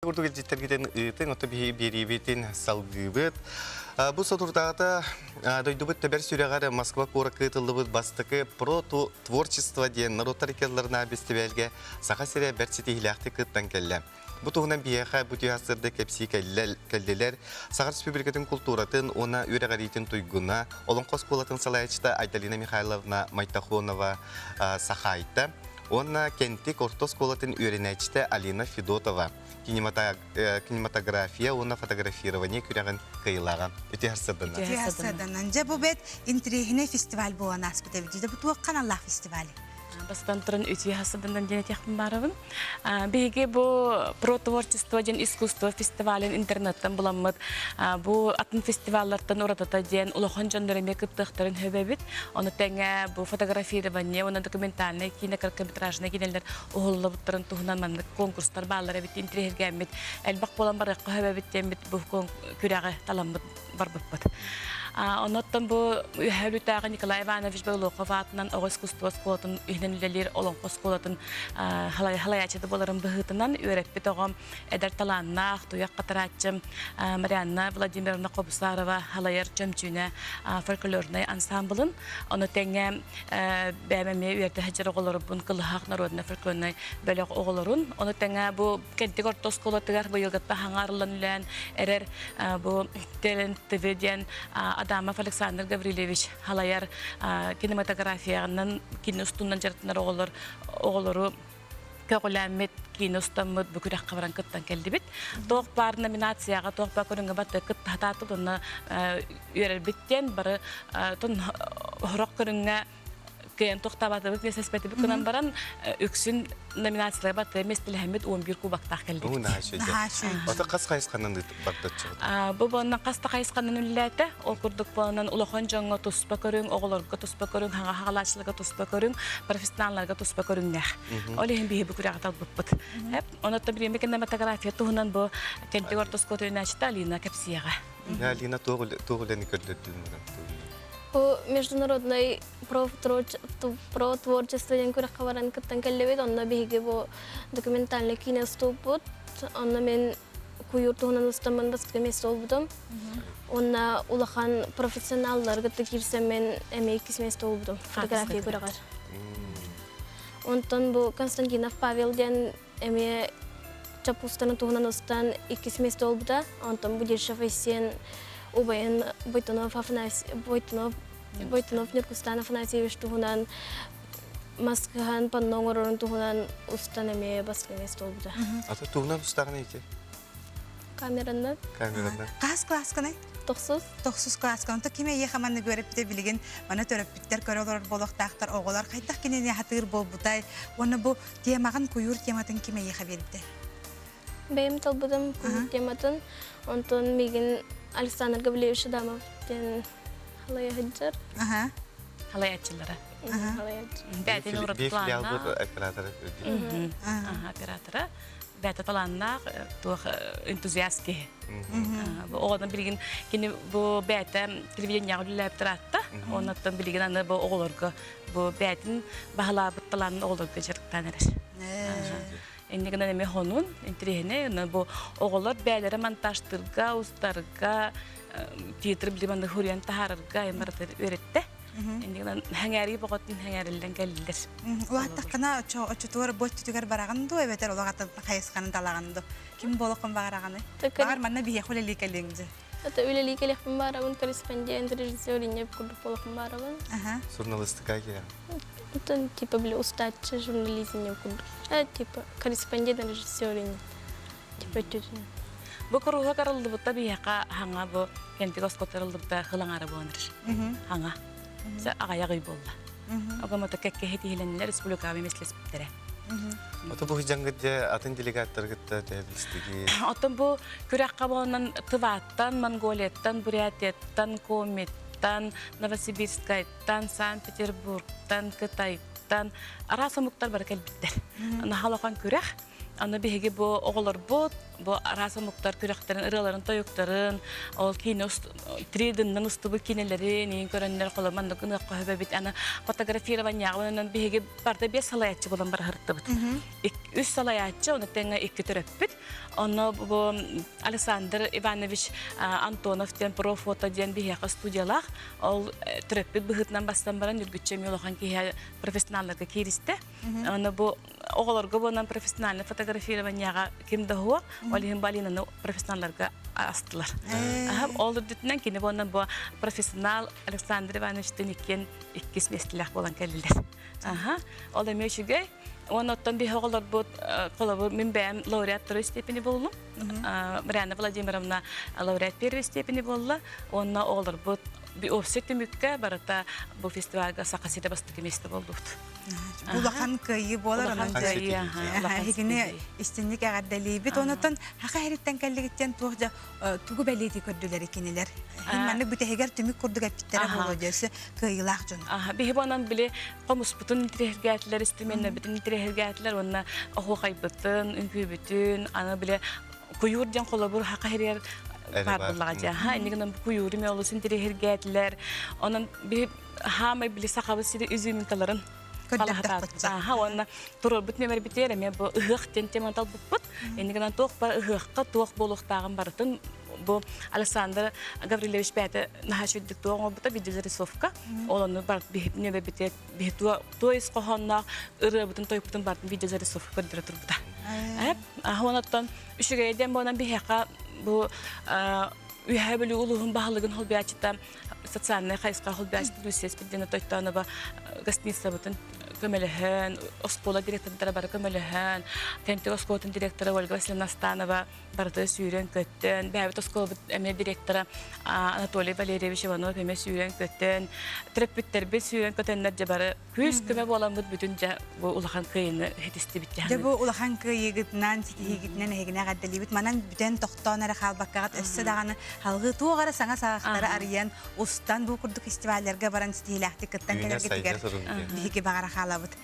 Урду гелжеттерген ытын оты берибетін салгыбыт. Бұл сотурдағыда дойдубыт төбер сүрегары Москва кора кытылыбыт бастықы про творчество ден народтар келларына бестебелге сақа сире бәртсеті хиляқты кыттан келі. Бұл туғынан бияға бұты асырды кәпсі кәлделер Сағар Республикатын культуратын, она үйрәғаритін туйгуна, олон қос қолатын салайчыта Айталина Михайловна Майтахонова сақайты. Онна кенттик ортос колатын үйренәчті Алина Федотова. Кинематография, онна фотографирование күрәген кыйлаған. Өте әрсірдіна. Өте әрсірдіна. Жа бұл бәт интригіне фестиваль болған аспыты бейді. Бұл туаққан Аллах фестивалі. Бастан тұрын өте асырдынан дене тияқпын барыбын. Беге бұл про творчество ден искусство фестивалін интернеттен бұламыд. Бұл атын фестиваллардан оратата ден ұлақан жандырыме кіптіқтарын хөбәбіт. Оны тәңе бұл фотографирование, оны документальный, кинокороткометражный кинелер ұғылы бұттырын туғынан маңдық конкурстар бағалар әбіт, интригерге әмбіт. Әлбақ болан барыққа хөбәбіт әмбіт бұл күрәғі таламбыт бар бұппыт. Оноттан бұл Хәлютағы Николай Иванович Байлоқов атынан оғы искусство сколатын үйненілелер олонқы сколатын халаячыды боларын бұғытынан өрәппет оғым әдір таланнақ, тұяқ қатыратчым Марианна Владимировна Қобысарова халайыр жөмчүйіне фольклорный ансамблын. Оны тәңе бәмәме өрді хәджір оғылары бұн қылығақ народына фольклорный бөліқ оғыларын. Оны тәңе бұл кәнтік орта сколатығар бұйылғытта хаңарылан үлән әрер бұл телен-тиведен Адамов Александр Гаврилевич халаяр кинематографияның киностундан жарытынар оғылары көғіләмет киностамыд бүкірек қабыран күттан келді бит. Тоқ бар номинацияға, тоқ бар көрінгі баты күт хататы тұнны үйерер біттен бары тұн ғырақ көрінгі Кен тоқтабаты бүк несеспеті бүкінен баран үксін номинациялар баты местілі әмет 11 кубақтақ келді. Бұл нағашы өте. Оты қас қайысқанын бақтат шығыды? Бұл болынан қаста қайысқанын үліләті. Ол күрдік болынан ұлақан жаңға тұспа көрің, оғыларға тұспа көрің, хаңа хағалашылыға тұспа көрің, профессионалларға тұспа көріңнәқ. Ол ең бейі бүкірі ағытал бұппыт. Онытта біреме кинематография тұғынан бұл кенттік ортос көтірін әшті Алина Кәпсияға. Алина тоғылені көрдірділін. Международный про творчество ден күрәк каваран кыттан келлебет, онна биһиге бу документальный киноступут, онна мен куюртугунан устаман басқа место олбудум. Онна улахан профессионаллар гытты кирсем мен эме икис место олбудум, фотография күрәгар. Онтон бу Константинов Павел ден эме чапустаны тугунан устан икис место олбуда, онтон Будишев Исен Убайын Бойтунов Неркустан Афанасьевич туғынан Маскахан Панноңырын туғынан ұстан әме басқа место олбуда. Аты туғынан ұстағын еке? Камераннан. Қас класканы? Тоқсыз класканы. Тұқ кеме еқаманны көріпті білген, мана төріппіттер көрілер болықтақтар, оғылар қайдақ кенене хатығыр бол бұтай. Оны бұл темағын көйір тематын кеме еқа берді? Бәйім талбыдым көйір тематын. Онтон меген Александр Гавлевич Адамов ден халая хаджар. Халаячылары. Бәтін ұрып операторы. Бәті таланнақ туық энтузиастке. Оғылдан білген, кені бұл бәті телевиденияғы үліләп тұратты. Онаттан білген аны бұл оғылырғы. Бұл бәтін бағыла бұт таланын оғылырғы жырықтан әріш. Эннегенен эме хонун интригене бу оголор бәләре монтажтырга, устарга, театр билеманды хуриян тахарырга эмартыр өретте. Эннегенен хәңәри богатын хәңәрелдән келдер. Уаттакына очотуар боттүгәр бараганда эбетер олагатын хайысканын талаганда. Ким болохын бараганы? Бар манна бие хулели келеңде. Ата үлели келехпен барабын, корреспондент, режиссер инеп курдук болохын барабын. Журналистика кия. Это типа бля устатчы журнализм не курдук. Типа корреспондент, режиссер инеп. Типа тютүн. Бу куруга карылды бутта бияка хаңа бу кенти госкотырылды бутта хылаңары болдыр. Хаңа. Се агаягый болду. Агамата кекке хетиленлер республикабы меслесптере. Ото бу жаңгыдде атын делегаттар гытта тәбилстиги. Отон бу күрәккә болган Тываттан, Монголияттан, Бурятияттан, Кометтан, Новосибирскайттан, Санкт-Петербургтан, Кытайттан арасымыктар бар келбиттер. Аны халакан күрәк Аны биһиги бу оголор бу араса муктар күрәхтерин ырыларын тоюктарын ол кинос тридиннан устубу кинелери нин көрәннәр коламан гына кахбе бит аны фотографирование ягынан биһиги барда бес салаятчы булан бар хыртыбыт. Үс салаятчы оны теңе 2 төрөппит. Аны бу Александр Иванович Антонов ден про фото ден биһига студиялах ол төрөппит быһытнан бастан баран үргүччө мелохан ки профессионалларга киристе. Аны бу оголорго бунан профессиональный фотографированияга кимде хуа Олихин Балинаны профессионалларга астылар. Ол дүтүнөн кини бунан бу профессионал Александр Иванович Теникен 2 местилек болан келилер. Ол эмешүгө онотон бир оголор бу колобу мен бэм лауреат второй степени болдум. Марьяна Владимировна лауреат первой степени болла. Онна оголор бу офсеттимикке барата бу фестивальга сакасиде бастык месте болдут. Улахан кайы болар анан хигине истинник агаддалибит онотон хака хериттен келлигиттен тугда тугу белети көрдүлөр экенелер. Маны бүтегер түмүк курдуга питтере боложөсү кайылак жон. Бихибонан биле комус бутун тирегәтләр истеменне битен тирегәтләр онна охукай бутын үнкүбүтүн аны биле куюрден колобур хака херер Бабулага инеген куюры мелосын тирегәтләр онан би хамай биле сахабы сиде үзүминкаларын онна турор бут немер битере мен бу ыхтен тематал бут инеген тох бар ыхка тох болуктагын бартын бу Александр Гаврилович Пете нахашыдык тоң бута видеорисовка олону бар немер битет биту тоис кохонна ыры бутун той бутун бартын видеорисовка көрдүрө турбута онотон үшүгө эден бонан бихака бу үйәбілі ұлығын бағылығын холбиячыта социальный қайысқа холбиячыта дүсес білдені тойтаны ба гостиница бұтын көмеліхін, оскола директордары бары көмеліхін, Тенте осколатын директоры Ольга Васильевна Станова барды сүйрен көттін, бәйбіт оскола әме директоры Анатолий Валерьевич Иванов әме сүйрен көттін, түріппіттер бет сүйрен көттенлер же бары көз көме боламыд бүтін же бұл ұлақан күйіні хетісті бітті. Де бұл ұлақан күйігітінен, сетігітінен әйгіне ғаддалибет, манан бүтен тоқтауын әрі қалбаққағат өссі дағаны халғы туғары саңа сағақтары ариян, ұстан бұл күрдік фестивалерге баран стиләқті күттен кәлерге тігер. Бейге бағара қалабыд.